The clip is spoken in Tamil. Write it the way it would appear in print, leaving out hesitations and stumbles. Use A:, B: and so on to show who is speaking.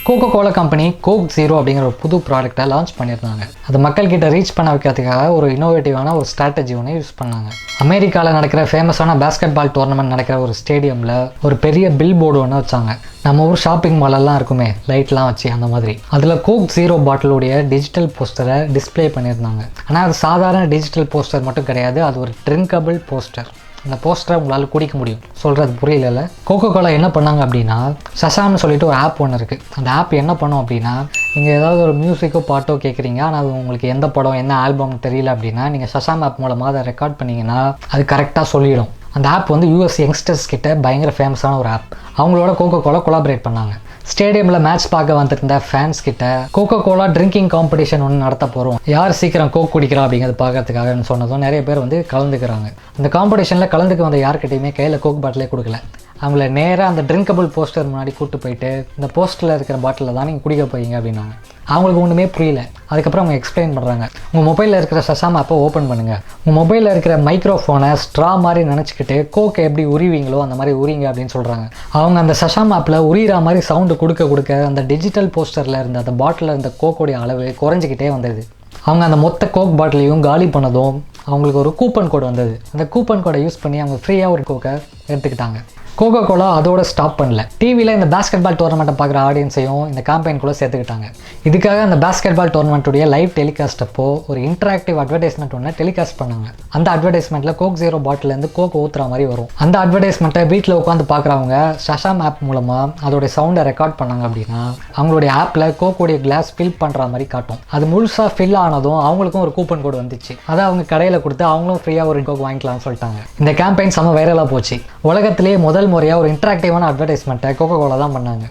A: Cocoa cola company coke zero அப்படிங்கிற ஒரு புது ப்ராடக்ட்டை லான்ச் பண்ணியிருந்தாங்க. அது மக்கள்கிட்ட ரீச் பண்ண வைக்கிறதுக்காக ஒரு இன்னோவேட்டிவான ஒரு ஸ்ட்ராட்டஜி ஒன்று யூஸ் பண்ணாங்க. அமெரிக்காவில் நடக்கிற ஃபேமஸான பேஸ்கெட் பால் டோர்னமெண்ட் நடக்கிற ஒரு ஸ்டேடியமில் ஒரு பெரிய பில் போர்டு ஒன்று வச்சாங்க. நம்ம ஊர் ஷாப்பிங் மாலெல்லாம் இருக்குமே, லைட்லாம் வச்சு அந்த மாதிரி. அதில் கோக் ஜீரோ பாட்டிலுடைய டிஜிட்டல் போஸ்டரை டிஸ்பிளே பண்ணியிருந்தாங்க. ஆனால் அது சாதாரண டிஜிட்டல் போஸ்டர் மட்டும் கிடையாது, அது ஒரு ட்ரிங்கபிள் போஸ்டர். அந்த போஸ்டரை உங்களால் குடிக்க முடியும். சொல்கிறது புரியல. கோகோ கோலா என்ன பண்ணாங்க அப்படின்னா, சசாம்னு சொல்லிட்டு ஒரு ஆப் ஒன்று இருக்குது. அந்த ஆப் என்ன பண்ணும் அப்படின்னா, நீங்கள் ஏதாவது ஒரு மியூசிக்கோ பாட்டோ கேட்குறீங்க, ஆனால் அது உங்களுக்கு எந்த படம் என்ன ஆல்பம் தெரியல அப்படின்னா, நீங்கள் சசாம் ஆப் மூலமாக அதை ரெக்கார்ட் பண்ணிங்கன்னா அது கரெக்டாக சொல்லிடும். அந்த ஆப் வந்து யூஎஸ் யங்ஸ்டர்ஸ் கிட்ட பயங்கர ஃபேமஸான ஒரு ஆப். அவங்களோட கோகோ கோலா கொலாபரேட் பண்ணாங்க. ஸ்டேடியமில் மேட்ச் பார்க்க வந்துருந்த ஃபேன்ஸ் கிட்ட கோகோ கோலா ட்ரிங்கிங் காம்படிஷன் ஒன்று நடத்த போகிறோம், யார் சீக்கிரம் கோக் குடிக்கிறா அப்படிங்கிறது பார்க்கறதுக்காகன்னு சொன்னதும் நிறைய பேர் வந்து கலந்துக்கிறாங்க. அந்த காம்படிஷனில் கலந்துக்க வந்த யார்கிட்டையுமே கையில் கோக் பாட்டிலே கொடுக்கல. அவங்கள நேராக அந்த ட்ரிங்கபிள் போஸ்டர் முன்னாடி கூப்பிட்டு போயிட்டு, இந்த போஸ்டரில் இருக்கிற பாட்டிலில் தான் நீங்கள் குடிக்க போகிறீங்க அப்படின்னாங்க. அவங்களுக்கு ஒன்றுமே புரியல. அதுக்கப்புறம் அவங்க எக்ஸ்பிளைன் பண்ணுறாங்க, உங்கள் மொபைலில் இருக்கிற சசாம் ஆப்பை ஓப்பன் பண்ணுங்கள், உங்கள் மொபைலில் இருக்கிற மைக்ரோஃபோனை ஸ்ட்ரா மாதிரி நினச்சிக்கிட்டு கோக்கை எப்படி உரிவீங்களோ அந்த மாதிரி உரிங்க அப்படின்னு சொல்கிறாங்க. அவங்க அந்த சசாம் ஆப்பில் உரிகிற மாதிரி சவுண்டு கொடுக்க அந்த டிஜிட்டல் போஸ்டரில் இருந்த அந்த பாட்டிலில் இருந்த கோக்கோடைய அளவு குறைஞ்சிக்கிட்டே வந்தது. அவங்க அந்த மொத்த கோக் பாட்டிலையும் காலி பண்ணதும் அவங்களுக்கு ஒரு கூப்பன் கோடு வந்தது. அந்த கூப்பன் கோடை யூஸ் பண்ணி அவங்க ஃப்ரீயாக ஒரு கோக்கை எடுத்துக்கிட்டாங்க. கோகோ கோலா அதோட ஸ்டாப் பண்ணல. டிவியில் இந்த பேஸ்கெட் பால் டோர்னமெண்ட்டை பார்க்குற ஆடியன்ஸையும் இந்த கேம்பெயின்குள்ளே சேர்த்துக்கிட்டாங்க. இதுக்காக அந்த பேஸ்கெட் பால் டோர்னமெண்ட்டுடைய லைவ் டெலிகாஸ்ட் அப்போ ஒரு இன்டராக்டிவ் அட்வர்டைஸ்மெண்ட் ஒன்று டெலிகாஸ்ட் பண்ணாங்க. அந்த அட்வர்டைஸ்மெண்ட்டில் கோக் ஜீரோ பாட்டிலேருந்து கோக் ஊற்றுற மாதிரி வரும். அந்த அட்வர்டைஸ்மெண்ட்டை வீட்டில் உட்காந்து பார்க்குறவங்க சசாம் ஆப் மூலமாக அதோடைய சவுண்டை ரெக்கார்ட் பண்ணாங்க அப்படின்னா அவங்களுடைய ஆப்பில் கோக்கோடைய கிளாஸ் ஃபில் பண்ணுற மாதிரி காட்டும். அது முழுசாக ஃபில் ஆனதும் அவங்களுக்கும் ஒரு கூப்பன் கோடு வந்துச்சு. அதை அவங்க கடையில் கொடுத்து அவங்களும் ஃப்ரீயாக ஒரு கோக் வாங்கிக்கலாம்னு சொல்லிட்டாங்க. இந்த கேம்பெயின் செம்ம வைரலாக போச்சு. உலகத்திலேயே முதல் முறையாக ஒரு இன்டராக்டிவான அட்வர்டைஸ்மெண்ட்டை கோகோ கோலா தான் பண்ணாங்க.